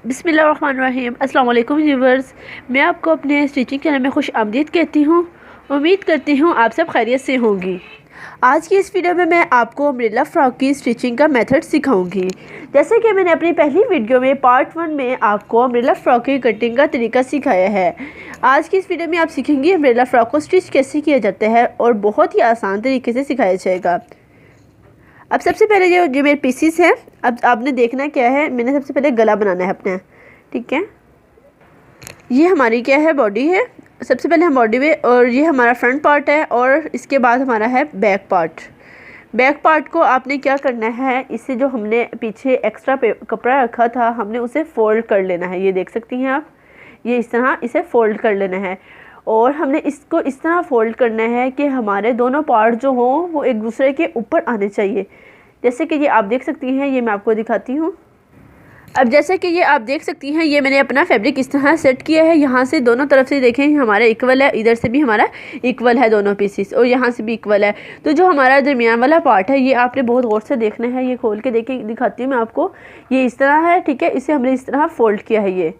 बिस्मिल्लाहिर्रहमानिर्रहीम। अस्सलाम वालेकुम व्यूवर्स, मैं आपको अपने स्टिचिंग चैनल में खुश आमदीद कहती हूँ। उम्मीद करती हूँ आप सब खैरियत से होंगी। आज की इस वीडियो में मैं आपको अम्ब्रेला फ्रॉक की स्टिचिंग का मेथड सिखाऊंगी। जैसे कि मैंने अपनी पहली वीडियो में पार्ट 1 में आपको अम्ब्रेला फ्रॉक की कटिंग का तरीका सिखाया है। आज की इस वीडियो में आप सीखेंगे अम्ब्रेला फ्रॉक को स्टिच कैसे किया जाता है और बहुत ही आसान तरीके से सिखाया जाएगा। अब सबसे पहले जो मेरे पीसीस हैं, अब आपने देखना क्या है, मैंने सबसे पहले गला बनाना है अपना। ठीक है, ये हमारी क्या है, बॉडी है। सबसे पहले हम बॉडी में, और ये हमारा फ्रंट पार्ट है, और इसके बाद हमारा है बैक पार्ट। बैक पार्ट को आपने क्या करना है, इससे जो हमने पीछे एक्स्ट्रा कपड़ा रखा था, हमने उसे फोल्ड कर लेना है। ये देख सकती हैं आप, ये इस तरह इसे फोल्ड कर लेना है। और हमने इसको इस तरह फोल्ड करना है कि हमारे दोनों पार्ट जो हों वो एक दूसरे के ऊपर आने चाहिए। जैसे कि ये आप देख सकती हैं, ये मैं आपको दिखाती हूँ। अब जैसे कि ये आप देख सकती हैं, ये मैंने अपना फैब्रिक इस तरह सेट किया है। यहाँ से दोनों तरफ से देखें हमारा इक्वल है, इधर से भी हमारा इक्वल है दोनों पीसीस, और यहाँ से भी इक्वल है। तो जो हमारा दरमियान वाला पार्ट है, ये आपने बहुत गौर से देखना है। ये खोल के दिखाती हूँ मैं आपको। ये इस तरह है, ठीक है। इसे हमने इस तरह फोल्ड किया है। ये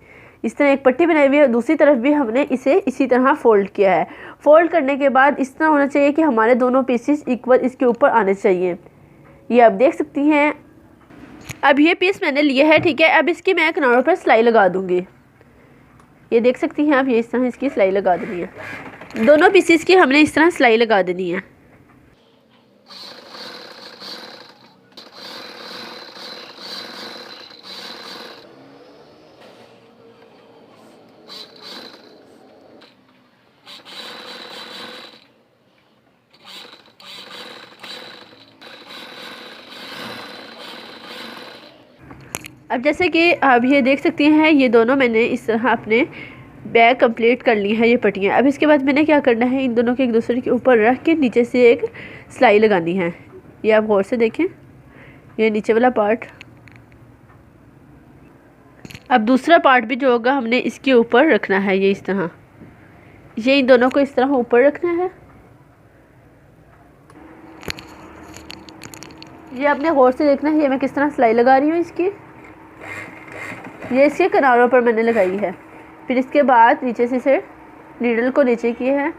इस तरह एक पट्टी बनाई हुई है, दूसरी तरफ भी हमने इसे इसी तरह फोल्ड किया है। फोल्ड करने के बाद इस तरह होना चाहिए कि हमारे दोनों पीसेस इक्वल इसके ऊपर आने चाहिए। ये आप देख सकती हैं। अब ये पीस मैंने लिया है, ठीक है। अब इसकी मैं किनारों पर सिलाई लगा दूंगी। ये देख सकती हैं आप, ये इस तरह इसकी सिलाई लगा देनी है। दोनों पीसेस की हमने इस तरह सिलाई लगा देनी है। अब जैसे कि आप ये देख सकती हैं, ये दोनों मैंने इस तरह अपने बैग कंप्लीट कर ली है, ये पट्टियाँ। अब इसके बाद मैंने क्या करना है, इन दोनों के एक दूसरे के ऊपर रख के नीचे से एक सिलाई लगानी है। ये आप गौर से देखें, ये नीचे वाला पार्ट। अब दूसरा पार्ट भी जो होगा हमने इसके ऊपर रखना है, ये इस तरह। ये इन दोनों को इस तरह ऊपर रखना है। ये आपने गौर से देखना है, ये मैं किस तरह सिलाई लगा रही हूँ इसकी। ये इसके किनारों पर मैंने लगाई है। फिर इसके बाद नीचे से इसे नीडल को नीचे किया है,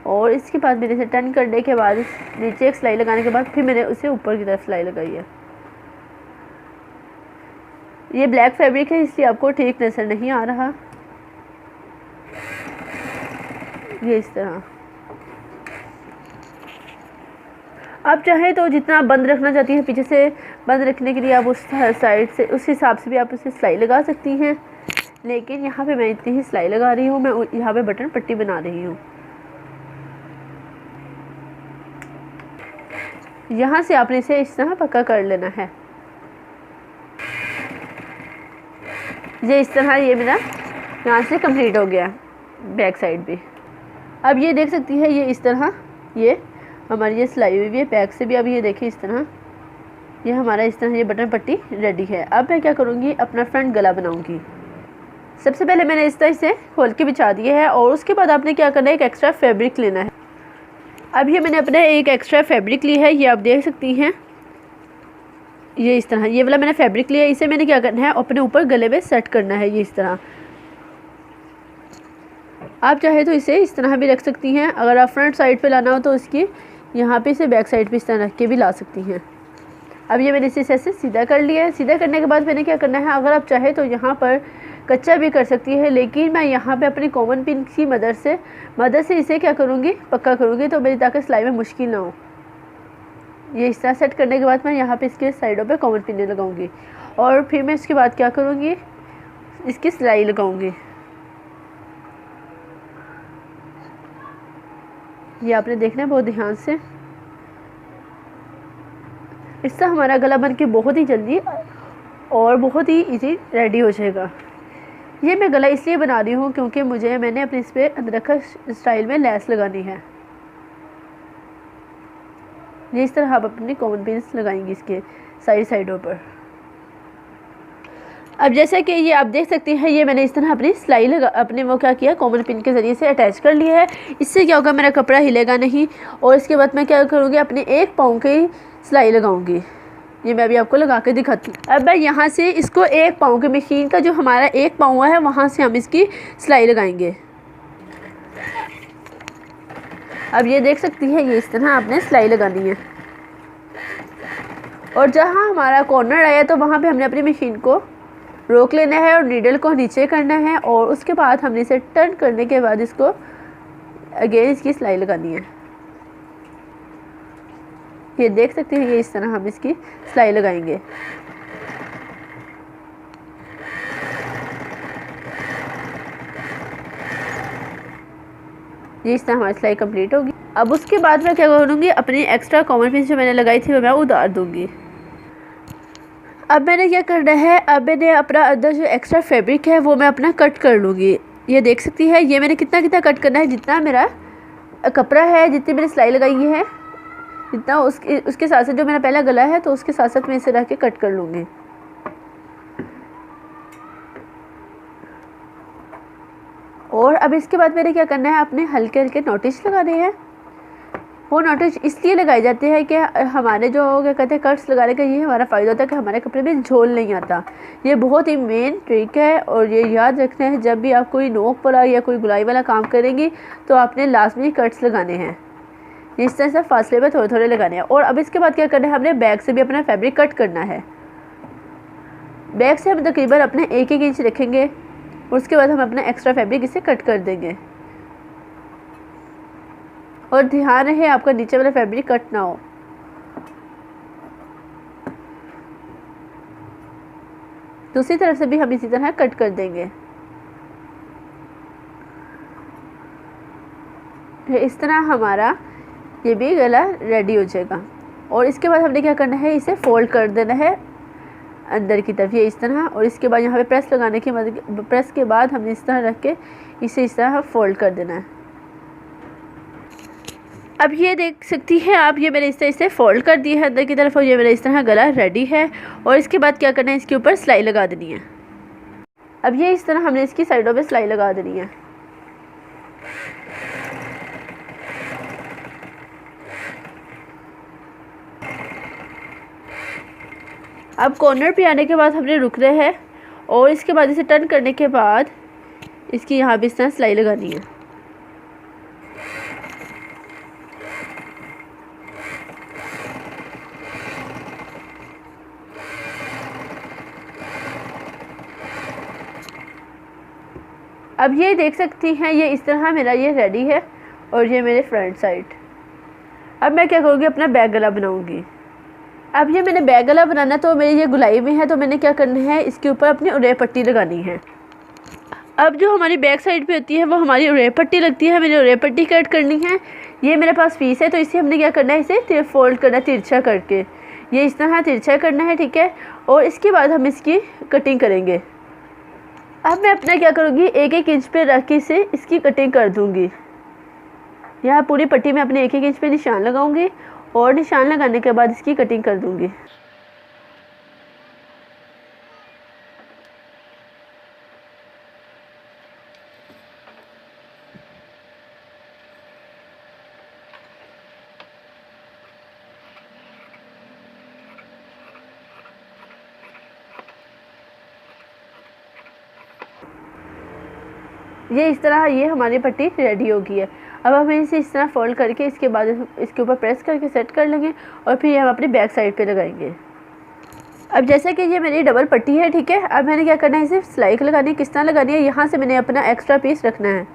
और इसके बाद मैंने इसे टर्न करने के बाद नीचे एक सिलाई लगाने के बाद फिर मैंने उसे ऊपर की तरफ सिलाई लगाई है। ये ब्लैक फैब्रिक है, इसलिए आपको ठीक नजर नहीं आ रहा। ये इस तरह। आप चाहे तो जितना बंद रखना चाहती हैं, पीछे से बंद रखने के लिए आप उस साइड से, उस हिसाब से भी आप उसे सिलाई लगा सकती हैं। लेकिन यहाँ पे मैं इतनी ही सिलाई लगा रही हूँ, मैं यहाँ पे बटन पट्टी बना रही हूँ। यहाँ से आपने इसे इस तरह पक्का कर लेना है। ये इस तरह, ये मेरा यहाँ से कंप्लीट हो गया बैक साइड भी। अब ये देख सकती है, ये इस तरह ये हमारी ये सिलाई हुई है बैक से भी। अब ये देखिए इस तरह, ये हमारा इस तरह ये बटन पट्टी रेडी है। अब मैं क्या करूँगी, अपना फ्रंट गला बनाऊँगी। सबसे पहले मैंने इस तरह से खोल के बिछा दिया है, और उसके बाद आपने क्या करना है, एक एक्स्ट्रा फैब्रिक लेना है। अब ये मैंने अपना एक एक्स्ट्रा फैब्रिक ली है, ये आप देख सकती हैं। ये इस तरह ये वाला मैंने फैब्रिक लिया है। इसे मैंने क्या करना है, अपने ऊपर गले में सेट करना है। ये इस तरह आप चाहे तो इसे इस तरह भी रख सकती हैं। अगर आप फ्रंट साइड पे लाना हो तो इसकी यहाँ पे इसे बैक साइड पे इस तरह रख के भी ला सकती हैं। अब ये मैंने इसे ऐसे सीधा कर लिया है। सीधा करने के बाद मैंने क्या करना है, अगर आप चाहे तो यहाँ पर कच्चा भी कर सकती है, लेकिन मैं यहाँ पे अपनी कॉमन पिन की मदद से इसे क्या करूँगी, पक्का करूँगी, तो मेरी ताकि सिलाई में मुश्किल ना हो। ये इस तरह सेट करने के बाद मैं यहाँ पे इसके साइडों पे कॉमन पिन लगाऊंगी, और फिर मैं इसके बाद क्या करूँगी, इसकी सिलाई लगाऊंगी। ये आपने देखना है बहुत ध्यान से। इससे हमारा गला बन के बहुत ही जल्दी और बहुत ही इजी रेडी हो जाएगा। ये मैं गला इसलिए बना रही हूँ क्योंकि मैंने अपने इस पर अदरक स्टाइल में लेस लगानी है। ये इस तरह आप अपनी कॉमन पिन्स लगाएंगी इसके साइडों पर। अब जैसे कि ये आप देख सकते हैं, ये मैंने इस तरह अपनी सिलाई अपने वो क्या किया, कॉमन पिन के ज़रिए से अटैच कर लिया है। इससे क्या होगा, मेरा कपड़ा हिलेगा नहीं। और इसके बाद मैं क्या करूँगी, अपने एक पाँव की सिलाई लगाऊंगी। ये मैं अभी आपको लगा के दिखाती हूँ। अब मैं यहाँ से इसको 1 पाँव की मशीन का जो हमारा 1 पाँव है वहाँ से हम इसकी सिलाई लगाएंगे। अब ये देख सकती है, ये इस तरह आपने सिलाई लगानी है और जहाँ हमारा कॉर्नर आया तो वहाँ पे हमने अपनी मशीन को रोक लेना है और नीडल को नीचे करना है और उसके बाद हमने इसे टर्न करने के बाद इसको अगेन इसकी सिलाई लगानी है। ये देख सकते हैं, ये इस तरह हम इसकी सिलाई लगाएंगे। ये इस तरह हमारी सिलाई कंप्लीट होगी। अब उसके बाद मैं क्या करूँगी, अपनी एक्स्ट्रा कॉमन पीस जो मैंने लगाई थी वो मैं उतार दूँगी। अब मैंने क्या करना है, अब मैंने अपना अंदर जो एक्स्ट्रा फैब्रिक है वो मैं अपना कट कर लूँगी। ये देख सकती है, ये मैंने कितना कितना कट करना है, जितना मेरा कपड़ा है, जितनी मैंने सिलाई लगाई है, जितना उसके साथ साथ जो मेरा पहला गला है तो उसके साथ साथ मैं इसे रख के कट कर लूँगी। और अब इसके बाद मैंने क्या करना है, अपने हल्के हल्के नोटिस लगाने हैं। वो नोटिस इसलिए लगाए जाते हैं कि हमारे जो क्या कहते हैं कट्स लगाने का ये हमारा फ़ायदा होता है कि हमारे कपड़े में झोल नहीं आता। ये बहुत ही मेन ट्रिक है और ये याद रखना है, जब भी आप कोई नोक वाला या कोई गुलाई वाला काम करेंगी तो आपने लाजमी कट्स लगाने हैं। इस तरह से फासले में थोड़े थोड़े लगाने हैं। और अब इसके बाद क्या करना है, हमने बैक से भी अपना फैब्रिक कट करना है। बैक से हम तकरीबन अपने 1-1 इंच रखेंगे और उसके बाद हम अपना एक्स्ट्रा फैब्रिक इसे कट कर देंगे। और ध्यान रहे आपका नीचे वाला फैब्रिक कट ना हो। दूसरी तरफ से भी हम इसी तरह कट कर देंगे। इस तरह हमारा ये भी गला रेडी हो जाएगा। और इसके बाद हमने क्या करना है, इसे फोल्ड कर देना है अंदर की तरफ, ये इस तरह। और इसके बाद यहाँ पे प्रेस लगाने की मदद, प्रेस के बाद हमने इस तरह रख के इसे इस तरह फोल्ड कर देना है। अब ये देख सकती हैं आप, ये मैंने इस तरह से फोल्ड कर दिया है अंदर की तरफ और ये मेरा इस तरह गला रेडी है। और इसके बाद क्या करना है, इसके ऊपर सिलाई लगा देनी है। अब ये इस तरह हमने इसकी साइडों पे सिलाई लगा देनी है। अब कॉर्नर पे आने के बाद हमने रुकना है और इसके बाद इसे टर्न करने के बाद इसकी यहाँ भी इस तरह सिलाई लगानी है। अब ये देख सकती हैं, ये इस तरह मेरा ये रेडी है और ये मेरे फ्रंट साइड। अब मैं क्या करूँगी, अपना बैक गला बनाऊँगी। अब ये मैंने बैक गला बनाना तो मेरी ये गुलाई में है, तो मैंने क्या करना है, इसके ऊपर अपनी उड़े पट्टी लगानी है। अब जो हमारी बैक साइड पे होती है वो हमारी उड़े पट्टी लगती है, मैंने उड़े पट्टी कट करनी है। ये मेरे पास पीस है तो इसे हमने क्या करना है, इसे फोल्ड करना है तिरछा करके, ये इस तरह तिरछा करना है, ठीक है। और इसके बाद हम इसकी कटिंग करेंगे। अब मैं अपना क्या करूँगी, 1-1 इंच पे रख के इसे इसकी कटिंग कर दूँगी। यहाँ पूरी पट्टी में अपने 1-1 इंच पे निशान लगाऊंगी और निशान लगाने के बाद इसकी कटिंग कर दूँगी। ये इस तरह ये हमारी पट्टी रेडी हो गई है। अब हम इसे इस तरह फोल्ड करके इसके बाद इसके ऊपर प्रेस करके सेट कर लेंगे और फिर ये हम अपनी बैक साइड पे लगाएंगे। अब जैसे कि ये मेरी डबल पट्टी है, ठीक है। अब मैंने क्या करना है, इसे सिलाई लगानी है। किस तरह लगानी है, यहाँ से मैंने अपना एक्स्ट्रा पीस रखना है।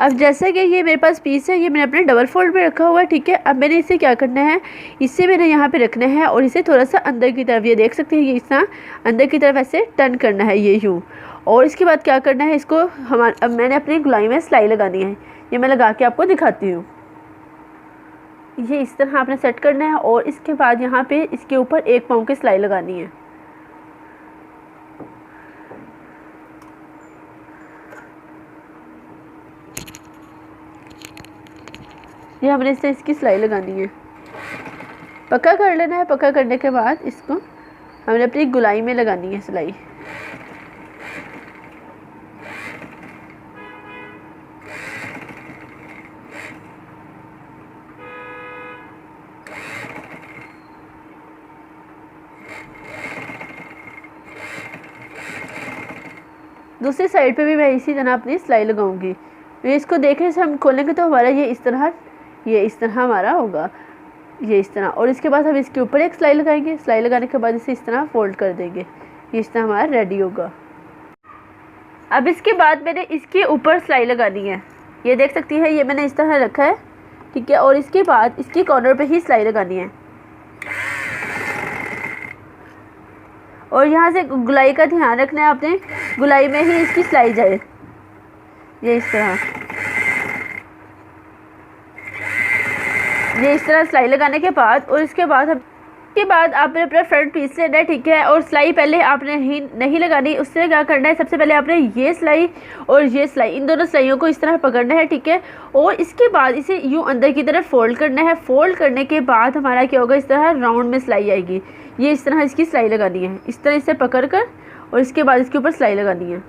अब जैसे कि ये मेरे पास पीस है, ये मैंने अपने डबल फोल्ड पे रखा हुआ है, ठीक है। अब मैंने इसे क्या करना है, इसे मैंने यहाँ पे रखना है और इसे थोड़ा सा अंदर की तरफ, ये देख सकते हैं, ये इस तरह अंदर की तरफ ऐसे टर्न करना है, ये यूँ। और इसके बाद क्या करना है, इसको अब मैंने अपनी गुलाई में सिलाई लगानी है। ये मैं लगा के आपको दिखाती हूँ। ये इस तरह आपने सेट करना है और इसके बाद यहाँ पे इसके ऊपर 1 पाँव की सिलाई लगानी है। ये हमने इससे इसकी सिलाई लगानी है, पक्का कर लेना है। पक्का करने के बाद इसको हमने अपनी गुलाई में लगानी है सिलाई। दूसरी साइड पे भी मैं इसी तरह अपनी सिलाई लगाऊंगी। ये इसको देखें से हम खोलेंगे तो हमारा ये इस तरह हमारा होगा, ये इस तरह। और इसके बाद हम इसके ऊपर एक सिलाई लगाएंगे। सिलाई लगाने के बाद इसे इस तरह फोल्ड कर देंगे, ये इस तरह हमारा रेडी होगा। अब इसके बाद मैंने इसके ऊपर सिलाई लगानी है। ये देख सकती है, ये मैंने इस तरह रखा है, ठीक है। और इसके बाद इसके कॉर्नर पे ही सिलाई लगानी है। और यहाँ से गुलाई का ध्यान रखना है आपने, गुलाई में ही इसकी सिलाई जाए, ये इस तरह सिलाई लगाने के बाद। और इसके बाद आपने अपना फ्रंट पीस लेना है, ठीक है। और सिलाई पहले आपने नहीं लगानी, उससे क्या करना है, सबसे पहले आपने ये सिलाई और ये सिलाई, इन दोनों सिलाइयों को इस तरह पकड़ना है, ठीक है। और इसके बाद इसे यूँ अंदर की तरफ फोल्ड करना है। फोल्ड करने के बाद हमारा क्या होगा, इस तरह राउंड में सिलाई आएगी। ये इस तरह इसकी सिलाई लगानी है, इस तरह इसे पकड़ कर, और इसके बाद इसके ऊपर सिलाई लगानी है।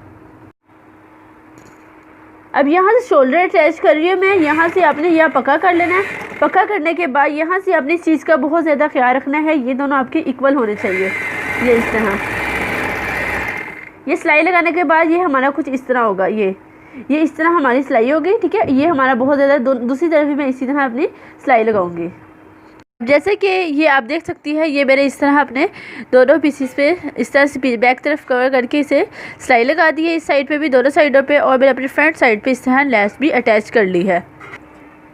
अब यहाँ से शोल्डर अटैच कर रही हूँ मैं। यहाँ से आपने यह पक्का कर लेना है। पक्का करने के बाद यहाँ से आपने इस चीज़ का बहुत ज़्यादा ख्याल रखना है, ये दोनों आपके इक्वल होने चाहिए, ये इस तरह। ये सिलाई लगाने के बाद ये हमारा कुछ इस तरह होगा, ये इस तरह हमारी सिलाई हो गई, ठीक है। ये हमारा बहुत ज़्यादा दूसरी तरफ भी मैं इसी तरह अपनी सिलाई लगाऊंगी। जैसे कि ये आप देख सकती है, ये मैंने इस तरह अपने दोनों पीसीस पे इस तरह से बैक तरफ कवर करके इसे सिलाई लगा दी है, इस साइड पे भी, दोनों साइडों पे। और मैंने अपनी फ्रंट साइड पे इस तरह लेस भी अटैच कर ली है।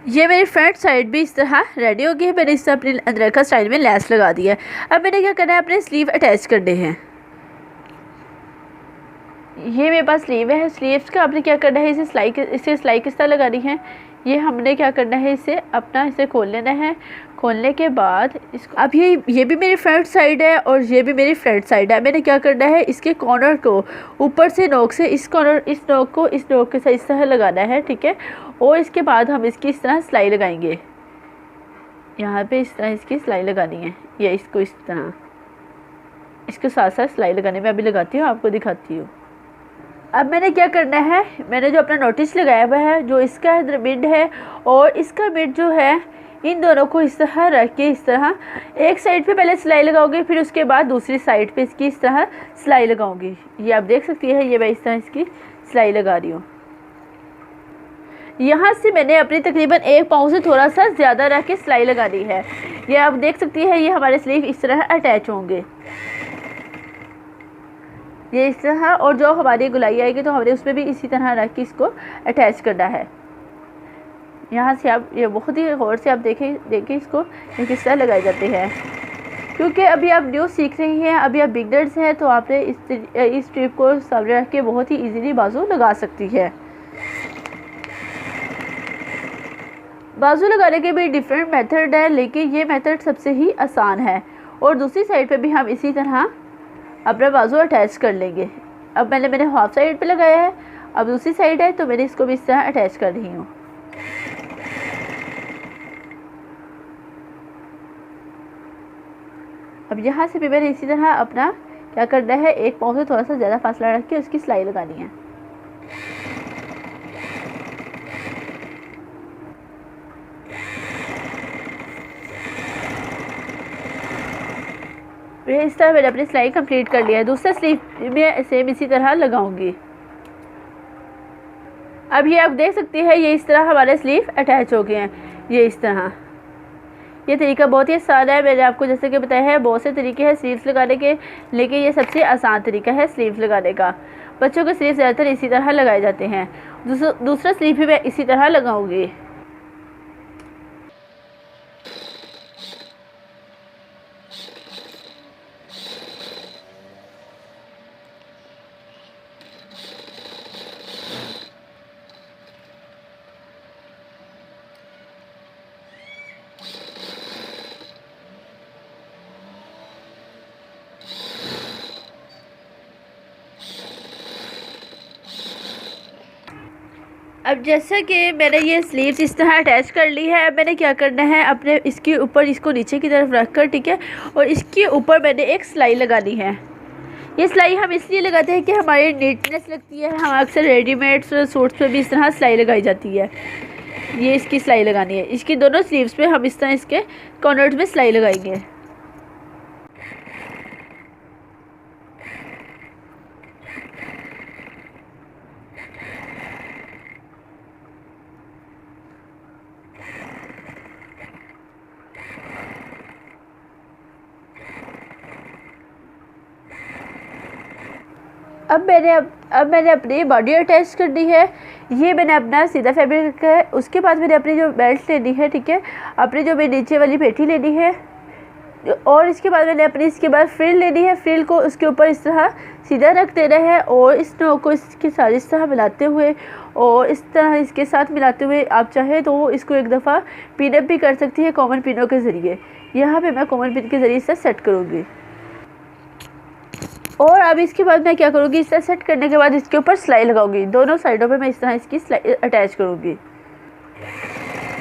ये मेरी फ्रंट साइड भी इस तरह रेडी हो गई है। मैंने इस तरह अपने अंदर का स्टाइल में लेस लगा दी है। अब मैंने क्या करना है, अपने स्लीव अटैच करने हैं। ये मेरे पास स्लीव है। स्लीव्स का आपने क्या करना है, इसे सिलाई किस तरह लगानी है, ये हमने क्या करना है, इसे खोल लेना है। खोलने के बाद इसको, अब ये भी मेरी फ्रंट साइड है और ये भी मेरी फ्रंट साइड है। मैंने क्या करना है, इसके कॉर्नर को ऊपर से नोक से इस नोक को इस नोक के साथ इस तरह लगाना है, ठीक है। और इसके बाद हम इसकी इस तरह सिलाई लगाएंगे। यहाँ पे इस तरह इसकी सिलाई लगानी है, ये इसको इस तरह, इसके साथ साथ सिलाई लगाने में अभी लगाती हूँ, आपको दिखाती हूँ। अब मैंने क्या करना है, मैंने जो अपना नोटिस लगाया हुआ है, जो इसका मिड है और इसका मिड जो है, इन दोनों को इस तरह रख के इस तरह एक साइड पे पहले सिलाई लगाऊंगी, फिर उसके बाद दूसरी साइड पे इसकी इस तरह सिलाई लगाऊंगी। ये आप देख सकती है, ये मैं इस तरह इसकी सिलाई लगा रही हूँ। यहाँ से मैंने अपनी तकरीबन 1 पाँव से थोड़ा सा ज़्यादा रख के सिलाई लगानी है। ये आप देख सकती है, ये हमारे स्लीव इस तरह अटैच होंगे, ये इस तरह। और जो हमारी गुलाई आएगी तो हमें उसमें भी इसी तरह रख के इसको अटैच करना है। यहाँ से आप ये बहुत ही गौर से आप देखें इसको, ये किस तरह लगाए जाते हैं। क्योंकि अभी आप न्यू सीख रही हैं, अभी आप बिगनर्स हैं, तो आपने इस ट्रिप को सामने रख के बहुत ही इजीली बाजू लगा सकती है। बाजू लगाने के भी डिफरेंट मेथड है, लेकिन ये मेथड सबसे ही आसान है। और दूसरी साइड पे भी हम इसी तरह अपना बाजू अटैच कर लेंगे। अब मैंने हाफ साइड पे लगाया है, अब दूसरी साइड है तो मैंने इसको भी इस तरह अटैच कर रही हूँ। अब यहाँ से भी मैंने इसी तरह अपना क्या करना है, 1 पाँव से थोड़ा सा ज़्यादा फासला रख के उसकी सिलाई लगानी है। इस तरह मैंने अपनी सिलाई कंप्लीट कर लिया है। दूसरा स्लीव में सेम इसी तरह लगाऊंगी। अब ये आप देख सकती है, ये इस तरह हमारे स्लीव अटैच हो गए हैं, ये इस तरह। ये तरीका बहुत ही आसान है, मैंने आपको जैसे कि बताया है, बहुत से तरीके हैं स्लीव्स लगाने के, लेकिन ये सबसे आसान तरीका है स्लीव्स लगाने का। बच्चों के स्लीव ज़्यादातर इसी तरह लगाए जाते हैं। दूसरा स्लीव भी मैं इसी तरह लगाऊंगी। अब जैसा कि मैंने ये स्लीव्स इस तरह अटैच कर ली है, अब मैंने क्या करना है, अपने इसके ऊपर इसको नीचे की तरफ रख कर, ठीक है, और इसके ऊपर मैंने एक सिलाई लगानी है। ये सिलाई हम इसलिए लगाते हैं कि हमारी नीटनेस लगती है। हम अक्सर रेडीमेड सूट्स पे भी इस तरह सिलाई लगाई जाती है। ये इसकी सिलाई लगानी है, इसकी दोनों स्लीव्स पे हम इस तरह इसके कॉर्नर्स में सिलाई लगाएंगे। अब मैंने अपनी बॉडी अटैच कर दी है। ये मैंने अपना सीधा फैब्रिक रखा है। उसके बाद मैंने अपनी जो बेल्ट लेनी है, ठीक है, अपनी जो मेरी नीचे वाली पेटी लेनी है, और इसके बाद मैंने अपनी इसके बाद फ्रिल लेनी है। फ्रिल को उसके ऊपर इस तरह सीधा रख देना है और इस नोक को इसके साथ इस तरह मिलाते हुए और इस तरह इसके साथ मिलाते हुए आप चाहे तो इसको एक दफ़ा पिन अप भी कर सकती है कॉमन पिनों के ज़रिए। यहाँ पे मैं कॉमन पिन के ज़रिए इसे सेट करूँगी। और अब इसके बाद मैं क्या करूँगी, इस तरह सेट करने के बाद इसके ऊपर सिलाई लगाऊंगी। दोनों साइडों पे मैं इस तरह इसकी सिलाई अटैच करूँगी।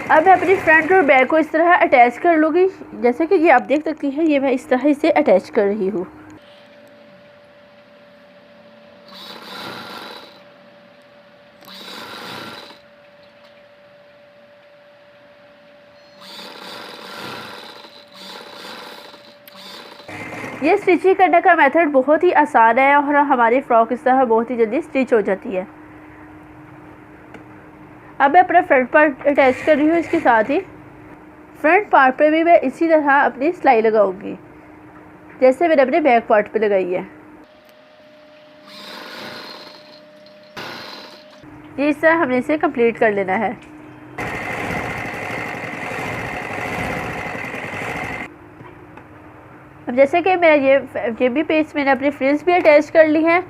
अब मैं अपनी फ्रंट और बैक को इस तरह अटैच कर लूँगी। जैसे कि ये आप देख सकती हैं, ये मैं इस तरह इसे अटैच कर रही हूँ। ये स्टिचिंग करने का मेथड बहुत ही आसान है और हमारी फ्रॉक इस तरह बहुत ही जल्दी स्टिच हो जाती है। अब मैं अपना फ्रंट पार्ट अटैच कर रही हूँ। इसके साथ ही फ्रंट पार्ट पे भी मैं इसी तरह अपनी सिलाई लगाऊंगी जैसे मैंने अपने बैक पार्ट पे लगाई है। ये इस तरह हमने इसे कंप्लीट कर लेना है। अब जैसे कि मेरा ये भी पेज मैंने अपनी फ्रिल्स भी अटैच कर ली हैं,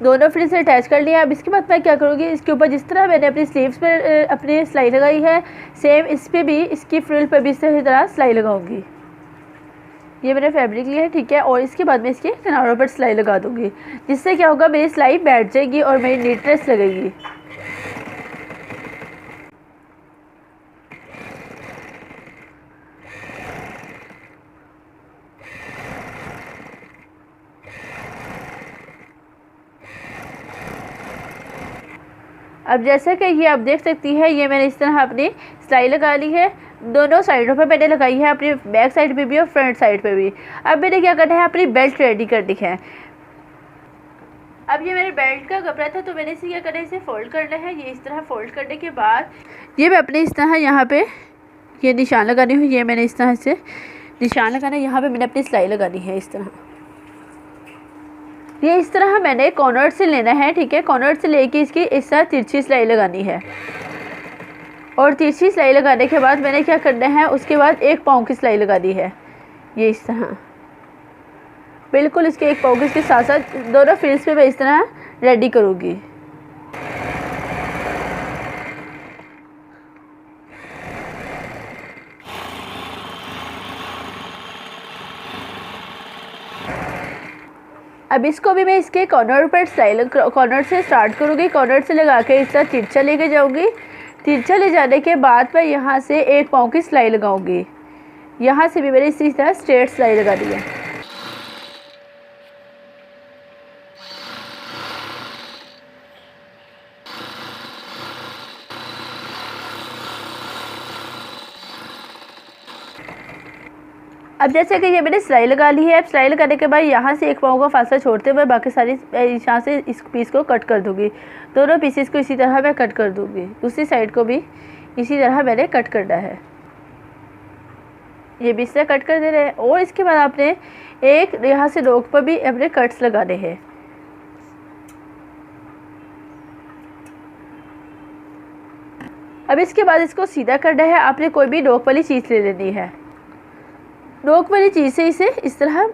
दोनों फ्रिल्स अटैच कर लिया। अब इसके बाद मैं क्या करूँगी, इसके ऊपर जिस तरह मैंने अपनी स्लीव्स पर अपनी सिलाई लगाई है, सेम इस पर भी इसकी फ्रिल पर भी इसी तरह सिलाई लगाऊंगी। ये मैंने फैब्रिक लिया है, ठीक है, और इसके बाद मैं इसके किनारों पर सिलाई लगा दूँगी, जिससे क्या होगा, मेरी सिलाई बैठ जाएगी और मेरी नीटनेस लगेगी। अब जैसे कि ये आप देख सकती है, ये मैंने इस तरह अपनी सिलाई लगा ली है। दोनों साइडों पे मैंने लगाई है, अपनी बैक साइड पे भी और फ्रंट साइड पे भी। अब मैंने क्या करना है, अपनी बेल्ट रेडी करनी है। अब ये मेरे बेल्ट का कपड़ा था तो मैंने इसे क्या करना है, इसे फोल्ड करना है। ये इस तरह फोल्ड करने के बाद ये मैं अपने इस तरह यहाँ पे ये निशान लगानी हूँ। ये मैंने इस तरह से निशान लगाना है, यहाँ पे मैंने अपनी सिलाई लगानी है इस तरह। ये इस तरह मैंने कॉर्नर से लेना है, ठीक है, कॉर्नर से लेके इसकी इस तरह तिरछी सिलाई लगानी है। और तिरछी सिलाई लगाने के बाद मैंने क्या करना है, उसके बाद एक पाँव की सिलाई लगानी है। ये इस तरह बिल्कुल इसके एक पाँव के साथ साथ दोनों फ्रिल्स पे मैं इस तरह रेडी करूँगी। अब इसको भी मैं इसके कॉर्नर पर सिलाई कॉर्नर से स्टार्ट करूँगी। कॉर्नर से लगा के इस तरह तिरछा लेके जाऊँगी। तिरछा ले जाने के बाद मैं यहाँ से एक पाँव की सिलाई लगाऊँगी। यहाँ से भी मैंने इसी तरह स्ट्रेट सिलाई लगा दी है। अब जैसे कि ये मैंने सिलाई लगा ली है। अब सिलाई लगाने के बाद यहाँ से एक पाँव का फासला छोड़ते हुए बाकी सारी यहाँ से इस पीस को कट कर दूँगी। दोनों पीसेस को इसी तरह मैं कट कर दूँगी। दूसरी साइड को भी इसी तरह मैंने कट करना है। ये भी इस तरह कट कर दे रहे हैं। और इसके बाद आपने एक यहाँ से नोक पर भी अपने कट्स लगाने हैं। अब इसके बाद इसको सीधा करना है। आपने कोई भी नोक वाली चीज़ ले लेनी है। नोक वाली चीज़ से इसे इस तरह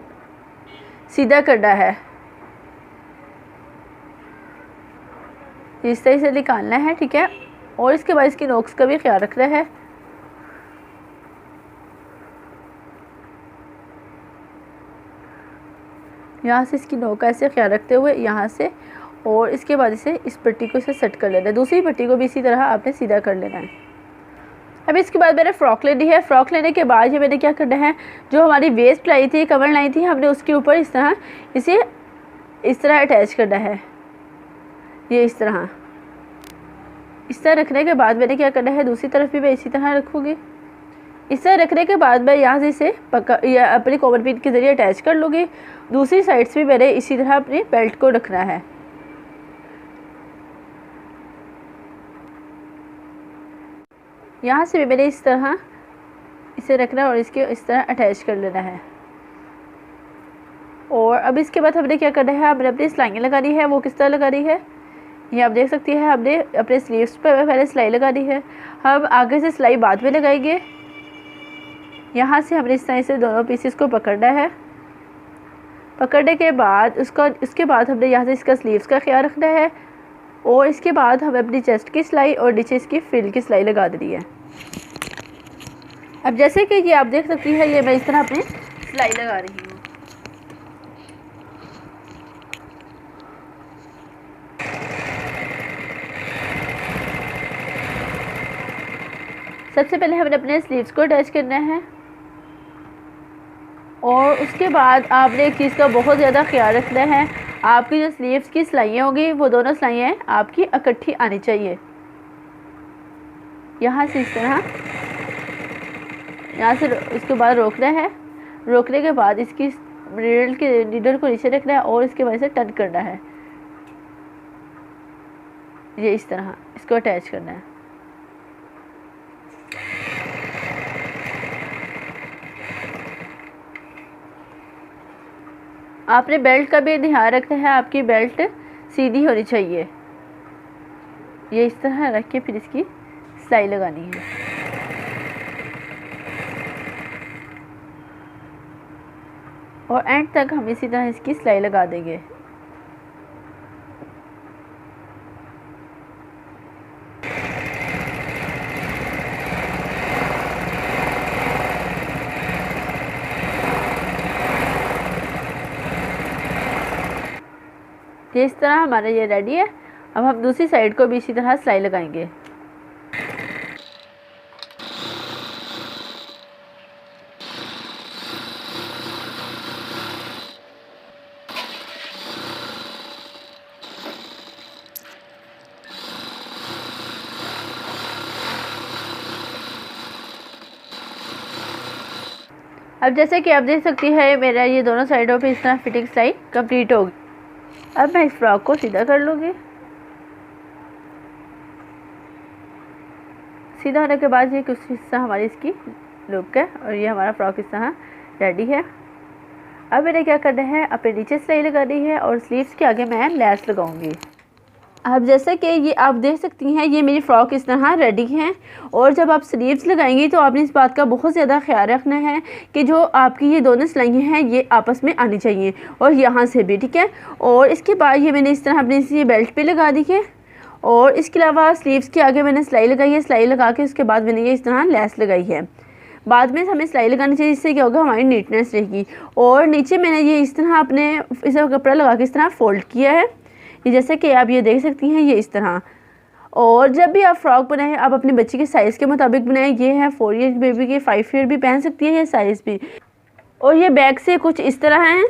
सीधा करना है। इस तरह से निकालना है, ठीक है। और इसके बाद इसकी नोक्स का भी ख्याल रखना है। यहाँ से इसकी नोक का ऐसे ख्याल रखते हुए यहाँ से, और इसके बाद इसे इस पट्टी को इसे सेट कर लेना है। दूसरी पट्टी को भी इसी तरह आपने सीधा कर लेना है। अब इसके बाद मैंने फ़्रॉक लेनी है। फ़्रॉक लेने के बाद ये मैंने क्या करना है, जो हमारी वेस्ट लाई थी, कमर लाई थी, हमने उसके ऊपर इस तरह इसे इस तरह अटैच करना है। ये इस तरह रखने के बाद मैंने क्या करना है, दूसरी तरफ भी मैं इसी तरह रखूँगी। इस तरह रखने के बाद मैं यहाँ से इसे या अपनी कॉमन पिन के ज़रिए अटैच कर लूँगी। दूसरी साइड से भी मैंने इसी तरह अपनी बेल्ट को रखना है। यहाँ से भी मैंने इस तरह इसे रखना है और इसके इस तरह अटैच कर लेना है। और अब इसके बाद हमने क्या करना है, हमने अपनी सिलाइयाँ लगानी है। वो किस तरह लगानी है, ये आप देख सकती हैं। हमने अपने स्लीव्स पर पहले सिलाई लगानी है, हम आगे से सिलाई बाद में लगाएंगे। यहाँ से हमने इस तरह से दोनों पीसेस को पकड़ना है। पकड़ने के बाद उसके बाद हमने यहाँ से इसका स्लीव्स का ख्याल रखना है और इसके बाद हमें अपनी चेस्ट की सिलाई और नीचे इसकी फ्रिल की सिलाई लगा देनी है। अब जैसे कि ये आप देख सकती हैं, ये मैं इस तरह अपनी सिलाई लगा रही हूँ। सबसे पहले हमने अपने स्लीव्स को अटैच करना है और उसके बाद आपने एक चीज़ का बहुत ज़्यादा ख्याल रखना है, आपकी जो स्लीव्स की सिलाइयाँ होंगी वो दोनों सिलाइयाँ आपकी इकट्ठी आनी चाहिए। यहाँ से इस तरह, यहाँ से इसके बाद रोकना है। रोकने के बाद इसकी नीडल को नीचे रखना है और इसके वजह से टर्न करना है। ये इस तरह इसको अटैच करना है। आपने बेल्ट का भी ध्यान रखना है, आपकी बेल्ट सीधी होनी चाहिए। ये इस तरह रख के फिर इसकी सिलाई लगानी है। और एंड तक हम इसी तरह इसकी सिलाई लगा देंगे। इस तरह हमारा ये रेडी है। अब हम दूसरी साइड को भी इसी तरह सिलाई लगाएंगे। अब जैसे कि आप देख सकती है, मेरा ये दोनों साइडों पे इस तरह फिटिंग सिलाई कंप्लीट होगी। अब मैं इस फ्रॉक को सीधा कर लूँगी। सीधा होने के बाद ये कुछ हिस्सा हमारी इसकी लुक है और ये हमारा फ्रॉक इस तरह रेडी है। अब मैंने क्या करना है, अपने नीचे सिलाई लगानी है और स्लीव्स के आगे मैं लैस लगाऊंगी। अब जैसे कि ये आप देख सकती हैं, ये मेरी फ़्रॉक इस तरह रेडी है। और जब आप स्लीव्स लगाएंगी तो आपने इस बात का बहुत ज़्यादा ख्याल रखना है कि जो आपकी ये दोनों सिलाइयाँ हैं ये आपस में आनी चाहिए और यहाँ से भी, ठीक है। और इसके बाद ये मैंने इस तरह अपनी इसी बेल्ट पे लगा दी है और इसके अलावा स्लीव्स के आगे मैंने सिलाई लगाई है। सिलाई लगा के उसके बाद मैंने ये इस तरह लैस लगाई है। बाद में हमें सिलाई लगानी चाहिए, जिससे क्या होगा, हमारी नीटनेस रहेगी। और नीचे मैंने ये इस तरह अपने इस कपड़ा लगा के इस तरह फोल्ड किया है, ये जैसे कि आप ये देख सकती हैं, ये इस तरह। और जब भी आप फ्रॉक बनाएं आप अपने बच्चे के साइज़ के मुताबिक बनाएं। ये है 4 ईयर बेबी के, 5 ईयर भी पहन सकती है ये साइज़ भी। और ये बैक से कुछ इस तरह है,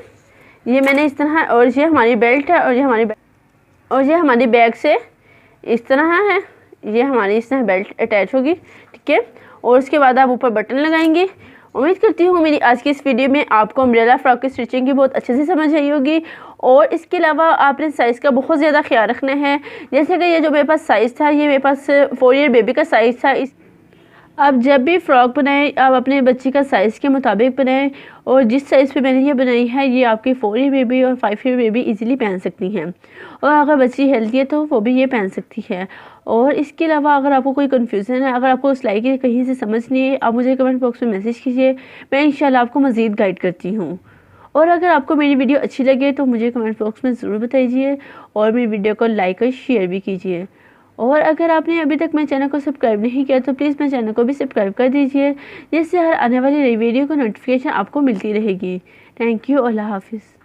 ये मैंने इस तरह, और ये हमारी बेल्ट है और ये हमारी बैक से इस तरह है। ये हमारी इस तरह बेल्ट अटैच होगी, ठीक है। और उसके बाद आप ऊपर बटन लगाएंगे। उम्मीद करती हूँ मेरी आज की इस वीडियो में आपको अम्ब्रेला फ्रॉक की स्टिचिंग की बहुत अच्छे से समझ आई होगी। और इसके अलावा आपने साइज़ का बहुत ज़्यादा ख्याल रखना है। जैसे कि ये जो मेरे पास साइज़ था, ये मेरे पास 4 ईयर बेबी का साइज़ था। आप जब भी फ्रॉक बनाएं आप अपने बच्चे का साइज़ के मुताबिक बनाएं। और जिस साइज़ पे मैंने ये बनाई है, ये आपकी 4 ईयर बेबी और 5 ईयर बेबी इजीली पहन सकती हैं। और अगर बच्ची हेल्दी है तो वो भी ये पहन सकती है। और इसके अलावा अगर आपको कोई कन्फ्यूज़न है, अगर आपको सिलाई की कहीं से समझ नहीं है, आप मुझे कमेंट बॉक्स में मैसेज कीजिए, मैं इंशाल्लाह आपको मज़ीद गाइड करती हूँ। और अगर आपको मेरी वीडियो अच्छी लगे तो मुझे कमेंट बॉक्स में ज़रूर बताइए और मेरी वीडियो को लाइक और शेयर भी कीजिए। और अगर आपने अभी तक मेरे चैनल को सब्सक्राइब नहीं किया तो प्लीज़ मेरे चैनल को भी सब्सक्राइब कर दीजिए, जिससे हर आने वाली नई वीडियो को नोटिफिकेशन आपको मिलती रहेगी। Thank you. अल्लाह हाफिज़।